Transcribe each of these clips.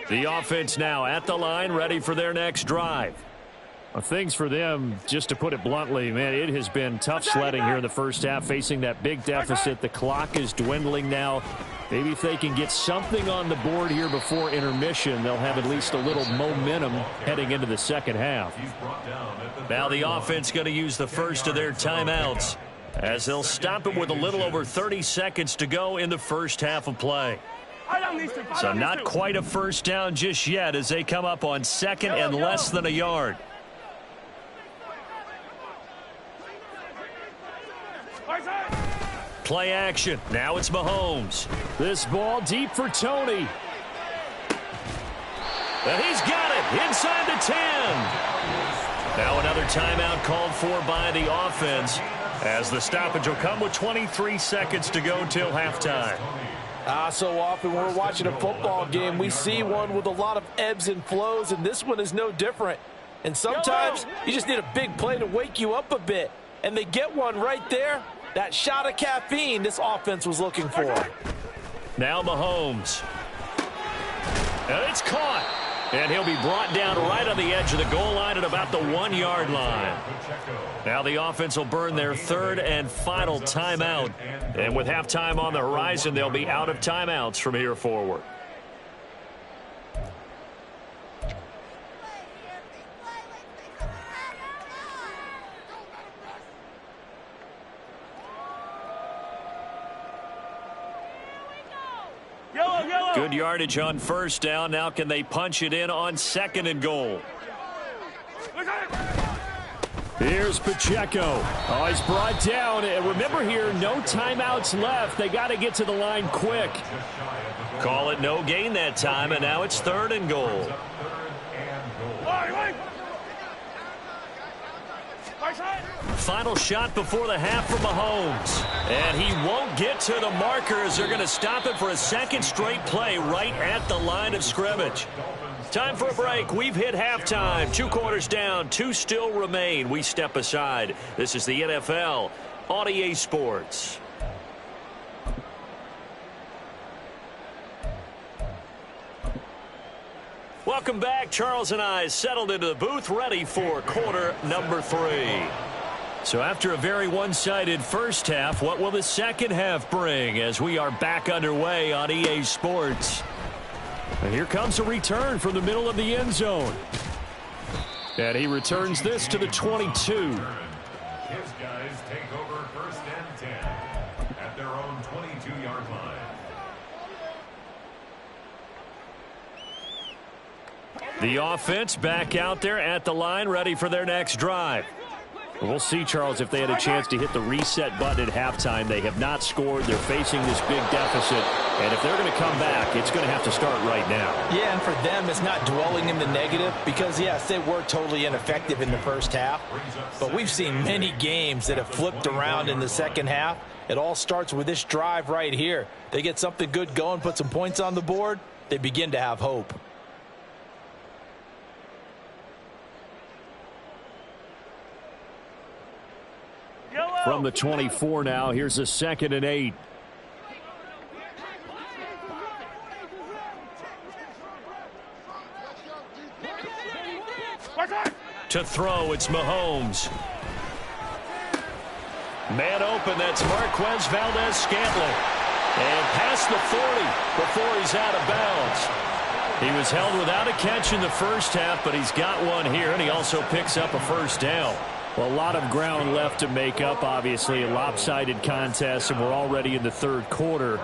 The offense now at the line, ready for their next drive. Well, things for them, just to put it bluntly, man, it has been tough sledding here in the first half, facing that big deficit. The clock is dwindling now. Maybe if they can get something on the board here before intermission, they'll have at least a little momentum heading into the second half. Now the offense going to use the first of their timeouts, as they'll stop it with a little over 30 seconds to go in the first half of play. So not quite a first down just yet as they come up on second and less than a yard. Play action. Now it's Mahomes. This ball deep for Tony. And he's got it inside the 10. Now another timeout called for by the offense, as the stoppage will come with 23 seconds to go till halftime. So often when we're watching a football game, we see one with a lot of ebbs and flows, and this one is no different. And sometimes you just need a big play to wake you up a bit. And they get one right there. That shot of caffeine this offense was looking for. Now Mahomes. And it's caught. And he'll be brought down right on the edge of the goal line at about the 1-yard line. Now the offense will burn their third and final timeout. And with halftime on the horizon, they'll be out of timeouts from here forward. Good yardage on first down. Now can they punch it in on second and goal? Here's Pacheco. Oh, he's brought down. And remember here, no timeouts left. They got to get to the line quick. Call it no gain that time, and now it's third and goal. Final shot before the half for Mahomes. And he won't get to the markers. They're going to stop it for a second straight play right at the line of scrimmage. Time for a break. We've hit halftime. 2 quarters down. 2 still remain. We step aside. This is the NFL on EA Sports. Welcome back. Charles and I settled into the booth, ready for quarter number 3. So after a very one-sided first half, what will the second half bring as we are back underway on EA Sports? And here comes a return from the middle of the end zone. And he returns this to the 22. His guys take over first and 10 at their own 22-yard line. The offense back out there at the line, ready for their next drive. We'll see, Charles, if they had a chance to hit the reset button at halftime. They have not scored. They're facing this big deficit. And if they're going to come back, it's going to have to start right now. Yeah, and for them, it's not dwelling in the negative because, yes, they were totally ineffective in the first half. But we've seen many games that have flipped around in the second half. It all starts with this drive right here. They get something good going, put some points on the board, they begin to have hope. From the 24 now, here's a 2nd and 8. To throw, it's Mahomes. Man open, that's Marquez Valdez-Scantling. And past the 40 before he's out of bounds. He was held without a catch in the first half, but he's got one here, and he also picks up a first down. Well, a lot of ground left to make up, obviously. A lopsided contest, and we're already in the third quarter.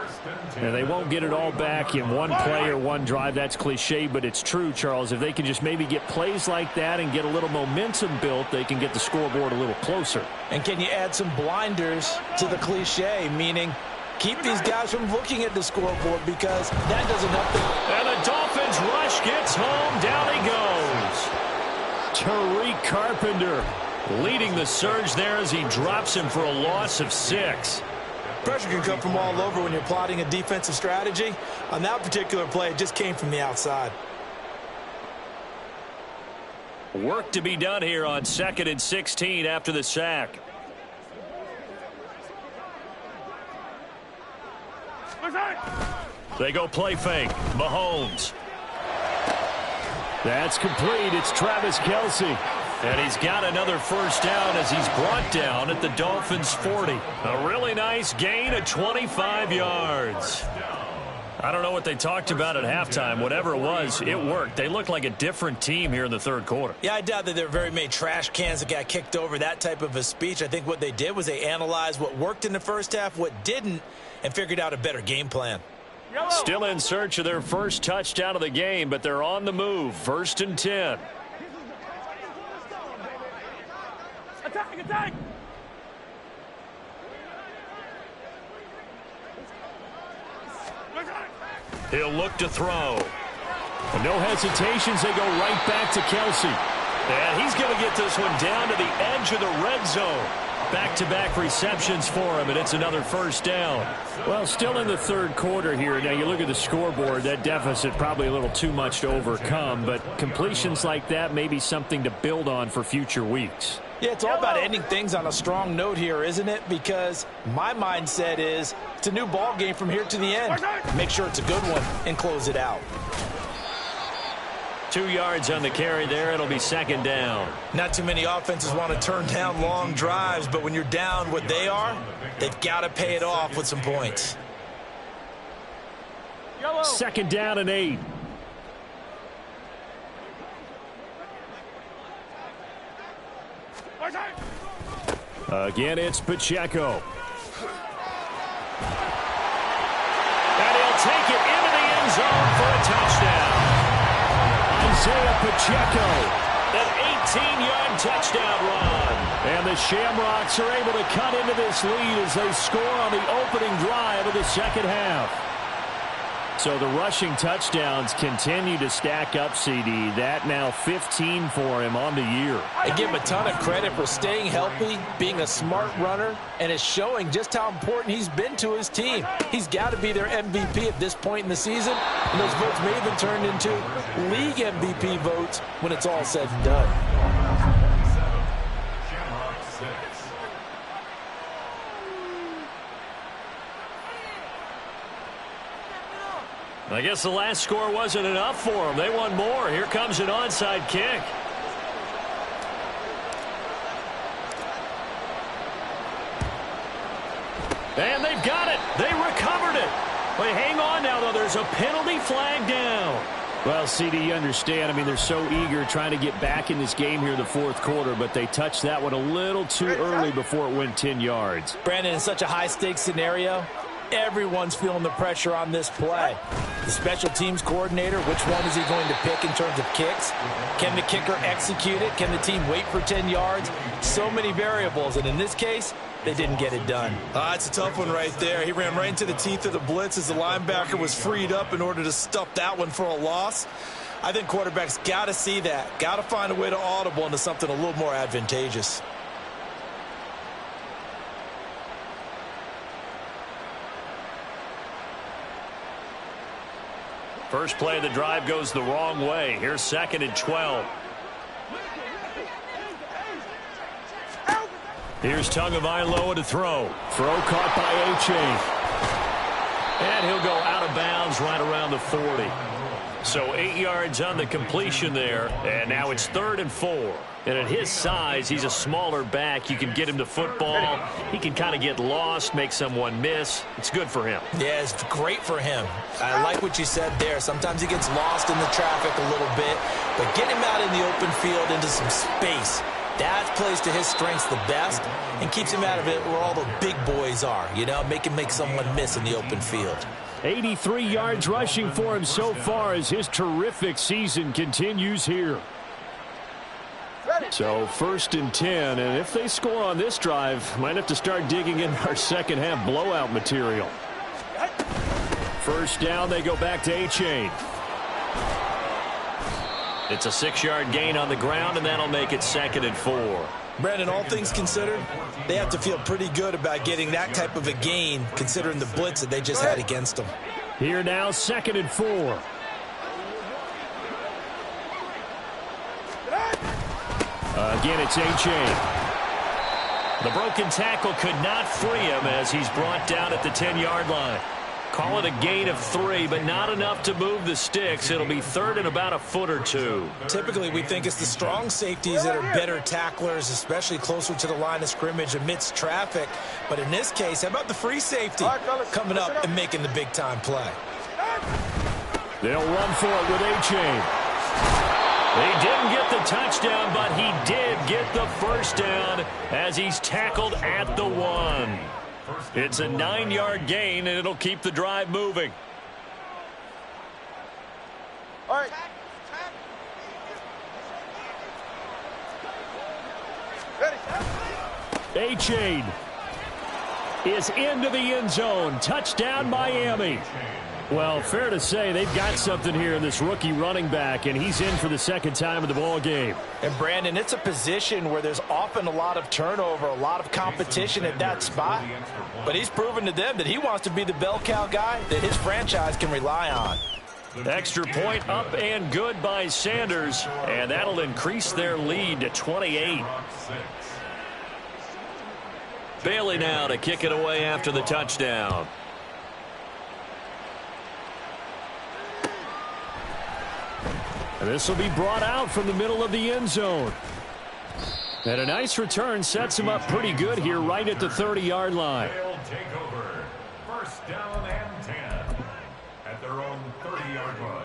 And they won't get it all back in one play or one drive. That's cliche, but it's true, Charles. If they can just maybe get plays like that and get a little momentum built, they can get the scoreboard a little closer. And can you add some blinders to the cliche, meaning keep these guys from looking at the scoreboard because that doesn't help them. And the Dolphins rush gets home. Down he goes. Tariq Carpenter leading the surge there as he drops him for a loss of 6. Pressure can come from all over when you're plotting a defensive strategy. On that particular play, it just came from the outside. Work to be done here on 2nd and 16 after the sack. They go play fake. Mahomes. That's complete. It's Travis Kelce. And he's got another first down as he's brought down at the Dolphins' 40. A really nice gain of 25 yards. I don't know what they talked about at halftime. Whatever it was, it worked. They looked like a different team here in the third quarter. Yeah, I doubt that there were very many trash cans that got kicked over, that type of a speech. I think what they did was they analyzed what worked in the first half, what didn't, and figured out a better game plan. Still in search of their first touchdown of the game, but they're on the move. 1st and 10. Attack! He'll look to throw. And no hesitations. They go right back to Kelce. And he's going to get this one down to the edge of the red zone. Back-to-back receptions for him, and it's another first down. Well, still in the third quarter here. Now, you look at the scoreboard, that deficit probably a little too much to overcome, but completions like that may be something to build on for future weeks. Yeah, it's all about ending things on a strong note here, isn't it? Because my mindset is it's a new ball game from here to the end. Make sure it's a good one and close it out. 2 yards on the carry there. It'll be 2nd down. Not too many offenses want to turn down long drives, but when you're down what they are, they've got to pay it off with some points. 2nd down and 8. Again, it's Pacheco. And he'll take it into the end zone for a touchdown. Isaiah Pacheco. An 18-yard touchdown run. And the Shamrocks are able to cut into this lead as they score on the opening drive of the second half. So the rushing touchdowns continue to stack up, CD. That now 15 for him on the year. I give him a ton of credit for staying healthy, being a smart runner, and it's showing just how important he's been to his team. He's got to be their MVP at this point in the season, and those votes may have been turned into league MVP votes when it's all said and done. I guess the last score wasn't enough for them. They want more. Here comes an onside kick. And they've got it. They recovered it. Wait, hang on now, though. There's a penalty flag down. Well, CD, you understand. I mean, they're so eager trying to get back in this game here in the fourth quarter, but they touched that one a little too early before it went 10 yards. Brandon, in such a high-stakes scenario, everyone's feeling the pressure on this play. The special teams coordinator, which one is he going to pick in terms of kicks? Can the kicker execute it? Can the team wait for 10 yards? So many variables, and in this case, they didn't get it done. It's a tough one right there. He ran right into the teeth of the blitz as the linebacker was freed up in order to stuff that one for a loss. I think quarterbacks got to see that. Got to find a way to audible into something a little more advantageous. First play of the drive goes the wrong way. Here's 2nd and 12. Here's Tagovailoa to throw. Throw caught by A-Chain. And he'll go out of bounds right around the 40. So 8 yards on the completion there. And now it's 3rd and 4. And at his size, he's a smaller back. You can get him to football. He can kind of get lost, make someone miss. It's good for him. Yeah, it's great for him. I like what you said there. Sometimes he gets lost in the traffic a little bit. But get him out in the open field into some space. That plays to his strengths the best and keeps him out of it where all the big boys are. You know, make someone miss in the open field. 83 yards rushing for him so far as his terrific season continues here. So 1st and 10, and if they score on this drive, might have to start digging in our second half blowout material. First down, they go back to A-Chain. It's a 6-yard gain on the ground, and that'll make it 2nd and 4. Brandon, all things considered, they have to feel pretty good about getting that type of a gain considering the blitz that they just had against them. Here now, 2nd and 4. Again, it's A-Chain. The broken tackle could not free him as he's brought down at the 10-yard line. Call it a gain of 3, but not enough to move the sticks. It'll be third and about a foot or two. Typically, we think it's the strong safeties that are better tacklers, especially closer to the line of scrimmage amidst traffic. But in this case, how about the free safety coming up and making the big-time play? They'll run for it with A-Chain. He didn't get the touchdown, but he did get the first down as he's tackled at the 1. It's a 9-yard gain, and it'll keep the drive moving. All right. Ready. A-Chain is into the end zone. Touchdown, Miami. Well, fair to say they've got something here in this rookie running back, and he's in for the second time of the ball game. And, Brandon, it's a position where there's often a lot of turnover, a lot of competition at that spot. But he's proven to them that he wants to be the bell cow guy that his franchise can rely on. Extra point up and good by Sanders, and that'll increase their lead to 28. Bailey now to kick it away after the touchdown. And this will be brought out from the middle of the end zone. And a nice return sets him up pretty good here right at the 30-yard line. They'll take over. First down and 10 at their own 30-yard line.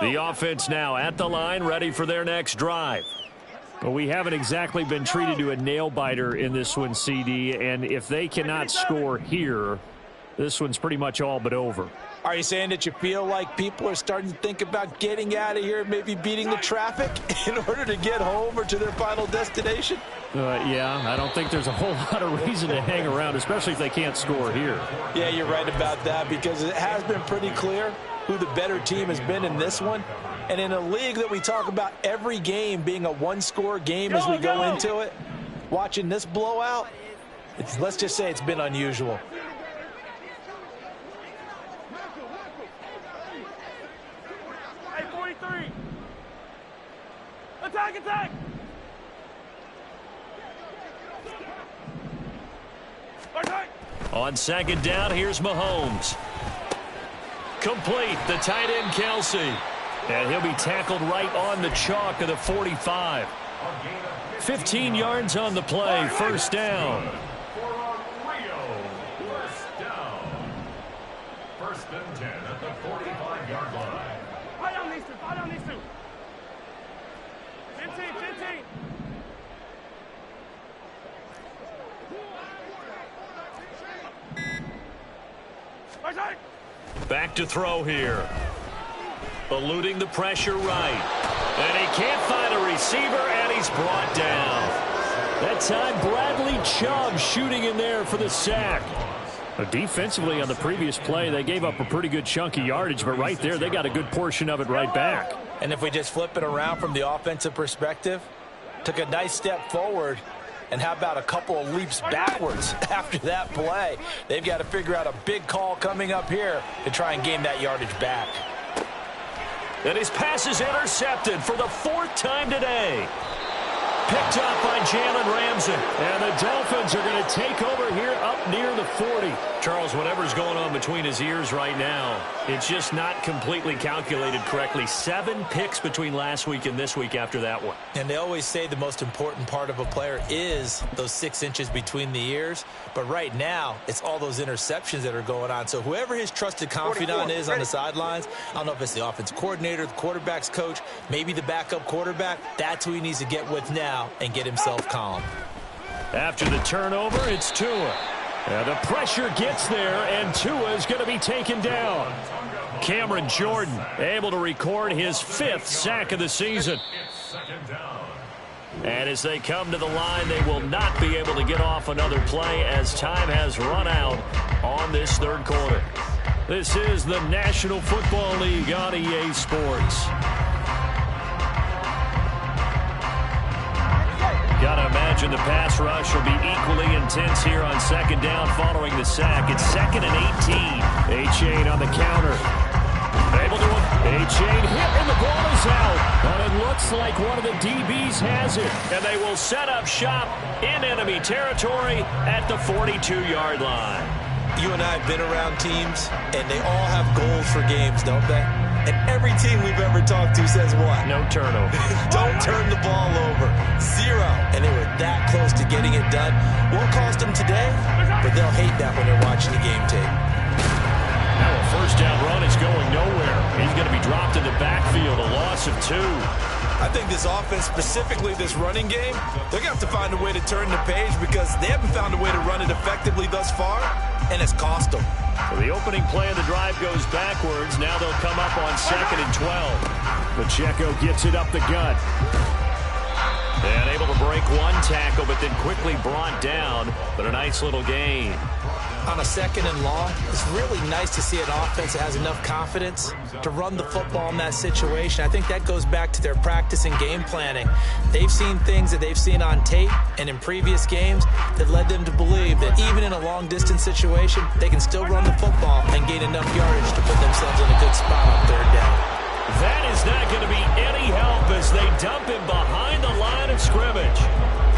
The offense now at the line, ready for their next drive. But we haven't exactly been treated to a nail-biter in this one, CD. And if they cannot score here, this one's pretty much all but over. Are you saying that you feel like people are starting to think about getting out of here, maybe beating the traffic in order to get home or to their final destination? Yeah, I don't think there's a whole lot of reason to hang around, especially if they can't score here. Yeah, you're right about that, because it has been pretty clear who the better team has been in this one. And in a league that we talk about every game being a one-score game as we go into it, watching this blowout, let's just say it's been unusual. Attack, attack! Attack! On second down, here's Mahomes. Complete, the tight end Kelsey. And he'll be tackled right on the chalk of the 45. 15 yards on the play, first down. For a real first down. First and 10 at the 45-yard line. Fight on these two, fight on these two. 15. Attack! Back to throw here. Eluding the pressure right. And he can't find a receiver, and he's brought down. That time, Bradley Chubb shooting in there for the sack. Defensively on the previous play, they gave up a pretty good chunk of yardage, but right there, they got a good portion of it right back. And if we just flip it around from the offensive perspective, took a nice step forward, and how about a couple of leaps backwards after that play? They've got to figure out a big call coming up here to try and gain that yardage back. And his pass is intercepted for the 4th time today. Picked up by Jalen Ramsey. And the Dolphins are going to take over here up near the 40. Charles, whatever's going on between his ears right now, it's just not completely calculated correctly. 7 picks between last week and this week after that one. And they always say the most important part of a player is those 6 inches between the ears. But right now, it's all those interceptions that are going on. So whoever his trusted confidant is on the sidelines, I don't know if it's the offense coordinator, the quarterback's coach, maybe the backup quarterback, that's who he needs to get with now and get himself calm. After the turnover, it's Tua. And the pressure gets there, and Tua is going to be taken down. Cameron Jordan able to record his 5th sack of the season. And as they come to the line, they will not be able to get off another play as time has run out on this 3rd quarter. This is the National Football League on EA Sports. Got to imagine the pass rush will be equally intense here on 2nd down following the sack. It's 2nd and 18. A-Chain on the counter. Able to A-Chain hit, and the ball is out. And it looks like one of the DBs has it. And they will set up shop in enemy territory at the 42-yard line. You and I have been around teams, and they all have goals for games, don't they? And every team we've ever talked to says what? No turnover. Don't turn the ball over. 0. And they were that close to getting it done. Won't cost them today, but they'll hate that when they're watching the game tape. Now a first down run is going nowhere. He's going to be dropped in the backfield, a loss of 2. I think this offense, specifically this running game, they're going to have to find a way to turn the page because they haven't found a way to run it effectively thus far, and it's cost them. So the opening play of the drive goes backwards. Now they'll come up on 2nd and 12. Pacheco gets it up the gut. And able to break one tackle, but then quickly brought down. But a nice little gain. On a 2nd and long, it's really nice to see an offense that has enough confidence to run the football in that situation. I think that goes back to their practice and game planning. They've seen things that they've seen on tape and in previous games that led them to believe that even in a long-distance situation, they can still run the football and gain enough yardage to put themselves in a good spot on 3rd down. That is not going to be any help as they dump him behind the line of scrimmage.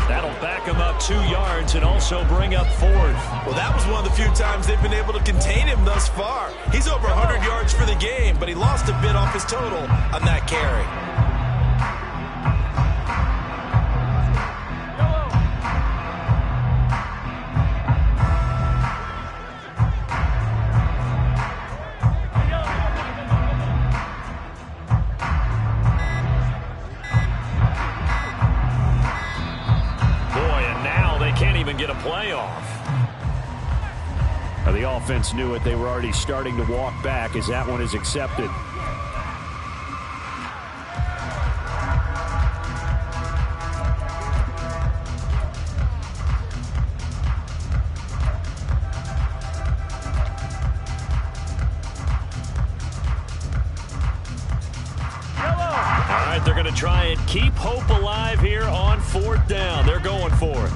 That'll back him up 2 yards and also bring up 4th. Well, that was one of the few times they've been able to contain him thus far. He's over 100 yards for the game, but he lost a bit off his total on that carry. Get a playoff. The offense knew it. They were already starting to walk back as that one is accepted. All right, they're going to try and keep hope alive here on 4th down. They're going for it.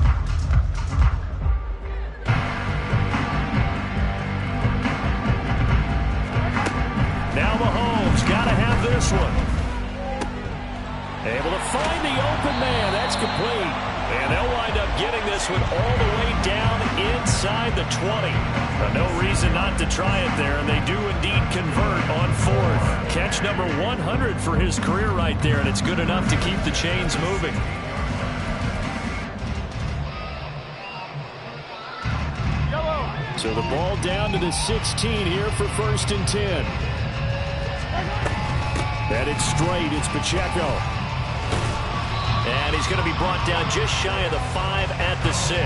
Now Mahomes got to have this one. Able to find the open man. That's complete. And they'll wind up getting this one all the way down inside the 20. No reason not to try it there, and they do indeed convert on 4th. Catch number 100 for his career right there, and it's good enough to keep the chains moving. So the ball down to the 16 here for 1st and 10. Headed straight, it's Pacheco. And he's going to be brought down just shy of the 5 at the 6.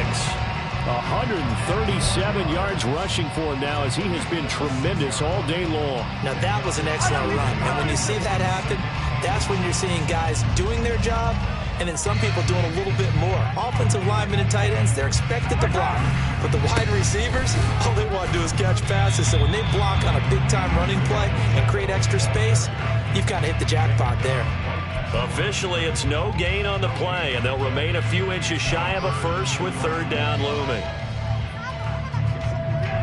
137 yards rushing for him now as he has been tremendous all day long. Now that was an excellent run. And when you see that happen, that's when you're seeing guys doing their job and then some people doing a little bit more. Offensive linemen and tight ends, they're expected to block. But the wide receivers, all they want to do is catch passes. So when they block on a big-time running play and create extra space, you've got to hit the jackpot there. Officially, it's no gain on the play, and they'll remain a few inches shy of a first with 3rd down looming.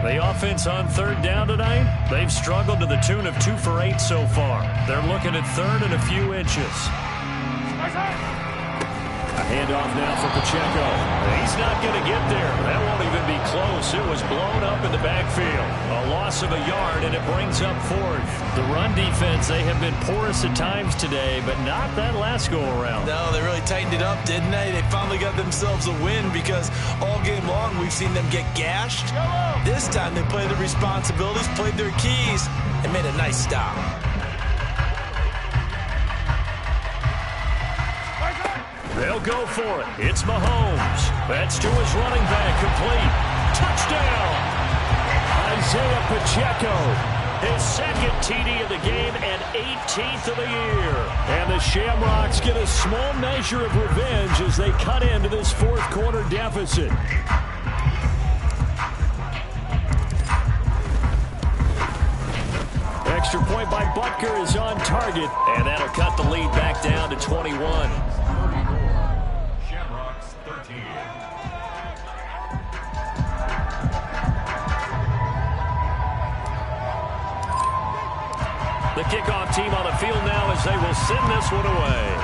The offense on 3rd down tonight, they've struggled to the tune of 2 for 8 so far. They're looking at 3rd and a few inches. A handoff now for Pacheco. He's not going to get there. That won't even be close. It was blown up in the backfield. A loss of a yard, and it brings up 4th. The run defense, they have been porous at times today, but not that last go-around. No, they really tightened it up, didn't they? They finally got themselves a win because all game long we've seen them get gashed. This time they played their responsibilities, played their keys, and made a nice stop. They'll go for it. It's Mahomes. That's to his running back, complete. Touchdown! Isaiah Pacheco. His 2nd TD of the game and 18th of the year. And the Shamrocks get a small measure of revenge as they cut into this 4th quarter deficit. Extra point by Butker is on target. And that'll cut the lead back down to 21. The kickoff team on the field now as they will send this one away.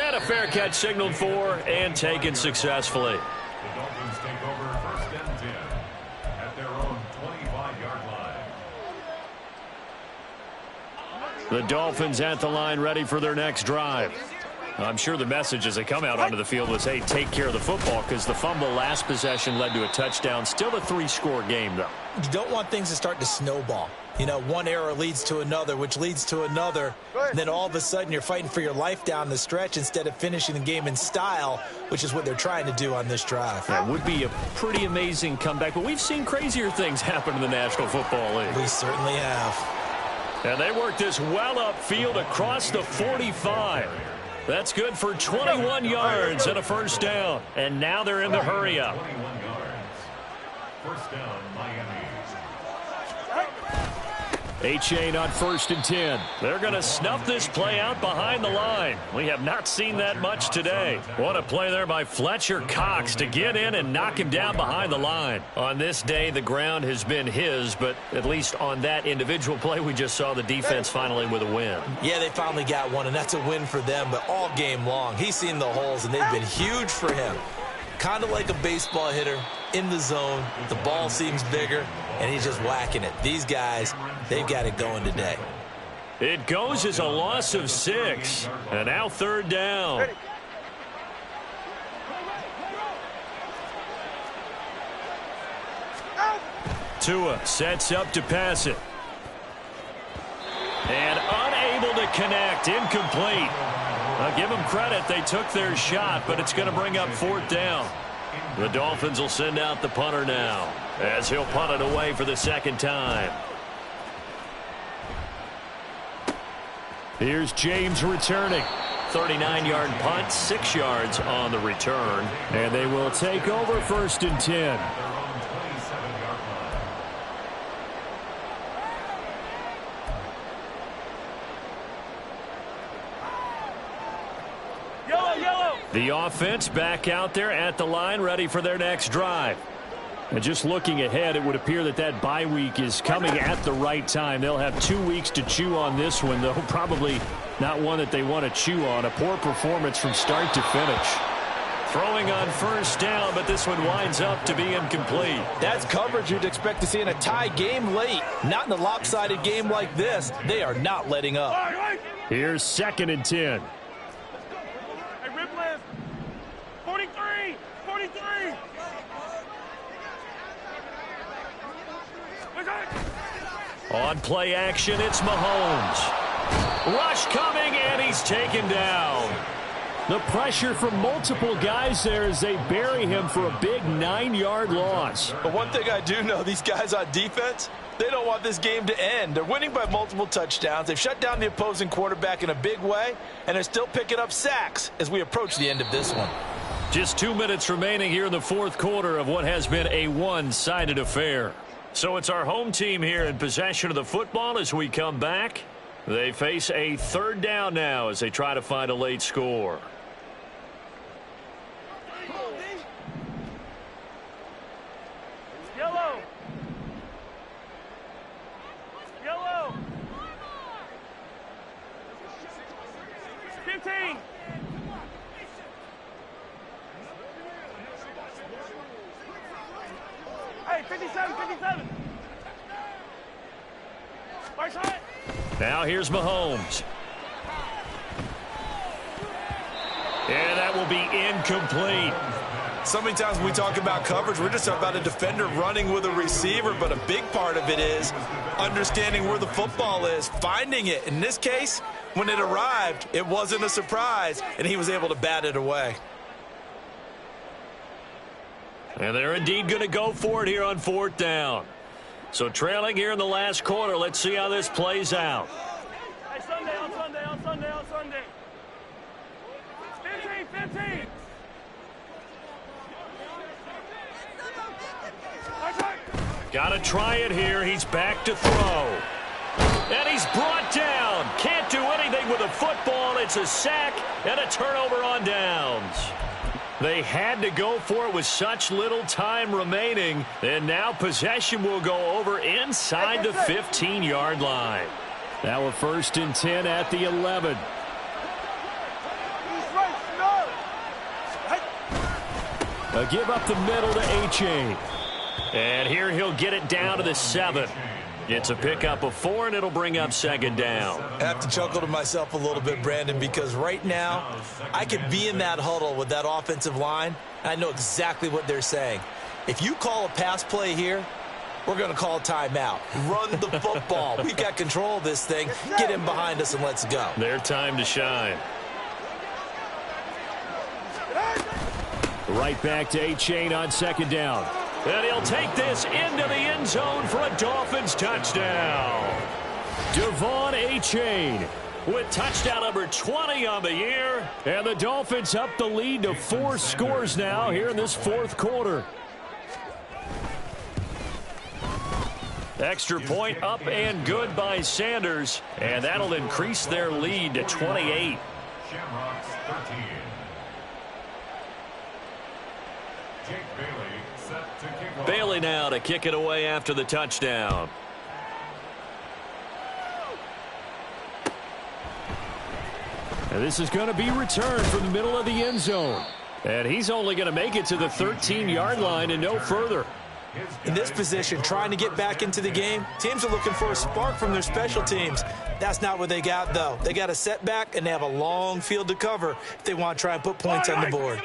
And a fair catch signaled for and taken successfully. Dolphins take over 1st and 10 at their own 25-yard line. The Dolphins at the line, ready for their next drive. I'm sure the message as they come out onto the field was, hey, take care of the football, because the fumble last possession led to a touchdown. Still a 3-score game, though. You don't want things to start to snowball. You know, one error leads to another, which leads to another. And then all of a sudden you're fighting for your life down the stretch instead of finishing the game in style, which is what they're trying to do on this drive. That would be a pretty amazing comeback, but we've seen crazier things happen in the National Football League. We certainly have. And they work this well upfield across the 45. That's good for 21 yards and a first down. And now they're in the hurry up. 21 yards. First down, Miami. H.A. on 1st and 10. They're going to snuff this play out behind the line. We have not seen that much today. What a play there by Fletcher Cox to get in and knock him down behind the line. On this day, the ground has been his, but at least on that individual play, we just saw the defense finally with a win. Yeah, they finally got one, and that's a win for them, but all game long, he's seen the holes, and they've been huge for him. Kind of like a baseball hitter in the zone. The ball seems bigger, and he's just whacking it. These guys, they've got it going today. It goes as a loss of 6. And now 3rd down. Tua sets up to pass it. And unable to connect. Incomplete. I'll give them credit. They took their shot, but it's going to bring up 4th down. The Dolphins will send out the punter now as he'll punt it away for the 2nd time. Here's James returning. 39-yard punt, 6 yards on the return. And they will take over 1st and 10. The offense back out there at the line, ready for their next drive. And just looking ahead, it would appear that that bye week is coming at the right time. They'll have 2 weeks to chew on this one, though probably not one that they want to chew on. A poor performance from start to finish. Throwing on 1st down, but this one winds up to be incomplete. That's coverage you'd expect to see in a tie game late. Not in a lopsided game like this. They are not letting up. Here's 2nd and 10. 43! 43! On play action, it's Mahomes. Rush coming, and he's taken down. The pressure from multiple guys there as they bury him for a big 9-yard loss. But one thing I do know, these guys on defense, they don't want this game to end. They're winning by multiple touchdowns. They've shut down the opposing quarterback in a big way, and they're still picking up sacks as we approach the end of this one. Just 2 minutes remaining here in the 4th quarter of what has been a one-sided affair. So it's our home team here in possession of the football as we come back. They face a 3rd down now as they try to find a late score. Yellow! Yellow! 15! Hey, 57, 57. Right side. Now here's Mahomes. And that will be incomplete. So many times when we talk about coverage, we're just about a defender running with a receiver, but a big part of it is understanding where the football is, finding it. In this case, when it arrived, it wasn't a surprise, and he was able to bat it away. And they're indeed going to go for it here on 4th down. So trailing here in the last quarter. Let's see how this plays out. Hey, Sunday, on Sunday, on Sunday, on Sunday. 15, 15. Got to try it here. He's back to throw. And he's brought down. Can't do anything with the football. It's a sack and a turnover on downs. They had to go for it with such little time remaining. And now possession will go over inside the 15-yard line. Now a 1st and 10 at the 11. A give up the middle to A-Chain. And here he'll get it down to the 7. It's a pickup of 4, and it'll bring up second down. I have to chuckle to myself a little bit, Brandon, because right now I could be in that huddle with that offensive line. I know exactly what they're saying. If you call a pass play here, we're going to call a timeout. Run the football. We've got control of this thing. Get him behind us and let's go. Their time to shine. Right back to A-Chain on second down. And he'll take this into the end zone for a Dolphins touchdown. Devon A-Chain with touchdown number 20 on the year. And the Dolphins up the lead to 4 scores now here in this fourth quarter. Extra point up and good by Sanders. And that'll increase their lead to 28. Shamrocks 13. Jake Bailey set to kick off. Bailey now to kick it away after the touchdown. And this is going to be returned from the middle of the end zone. And he's only going to make it to the 13-yard line and no further. In this position, trying to get back into the game, teams are looking for a spark from their special teams. That's not what they got, though. They got a setback, and they have a long field to cover if they want to try and put points on the board.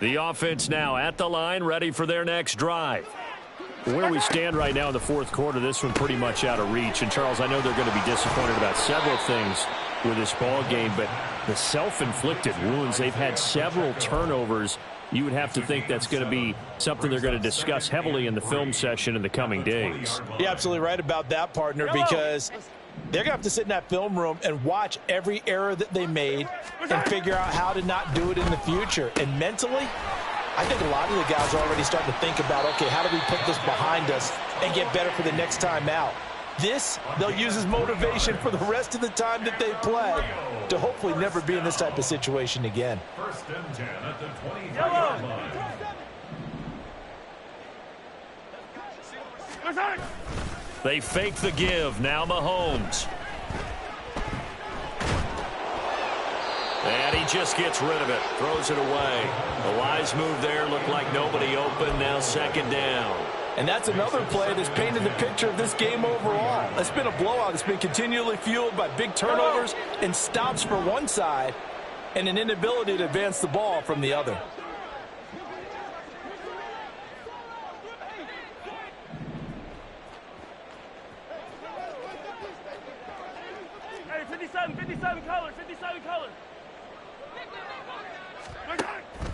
The offense now at the line, ready for their next drive. Where we stand right now in the fourth quarter, this one pretty much out of reach. And, Charles, I know they're going to be disappointed about several things with this ball game, but the self-inflicted wounds, they've had several turnovers. You would have to think that's going to be something they're going to discuss heavily in the film session in the coming days. You're absolutely right about that, partner, because they're going to have to sit in that film room and watch every error that they made and figure out how to not do it in the future. And mentally, I think a lot of the guys are already starting to think about, okay, how do we put this behind us and get better for the next time out? This, they'll use as motivation for the rest of the time that they play to hopefully never be in this type of situation again. First and 10 at the 25-yard line. They fake the give. Now Mahomes. And he just gets rid of it. Throws it away. A wise move there. Looked like nobody open. Now second down. And that's another play that's painted the picture of this game overall. It's been a blowout. It's been continually fueled by big turnovers and stops for one side and an inability to advance the ball from the other. Hey, 57 color, 57 color.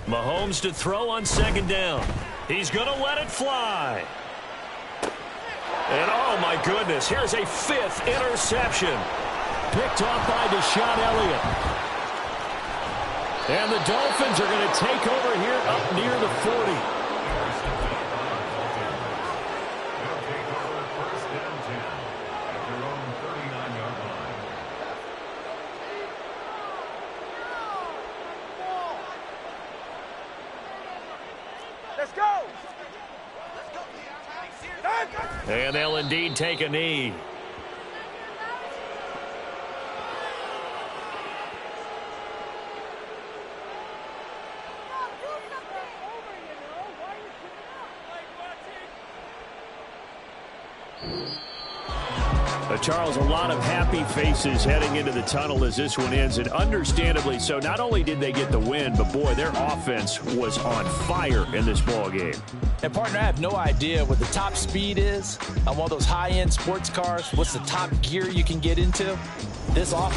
Mahomes to throw on second down. He's going to let it fly. And oh my goodness, here's a 5th interception. Picked off by Deshaun Elliott. And the Dolphins are going to take over here up near the 40. They'll take over first and 10 at their own 39-yard line. Let's go. And they'll indeed take a knee. Charles, a lot of happy faces heading into the tunnel as this one ends, and understandably so. Not only did they get the win, but boy, their offense was on fire in this ball game. And partner, I have no idea what the top speed is on one of those high-end sports cars. What's the top gear you can get into? This offense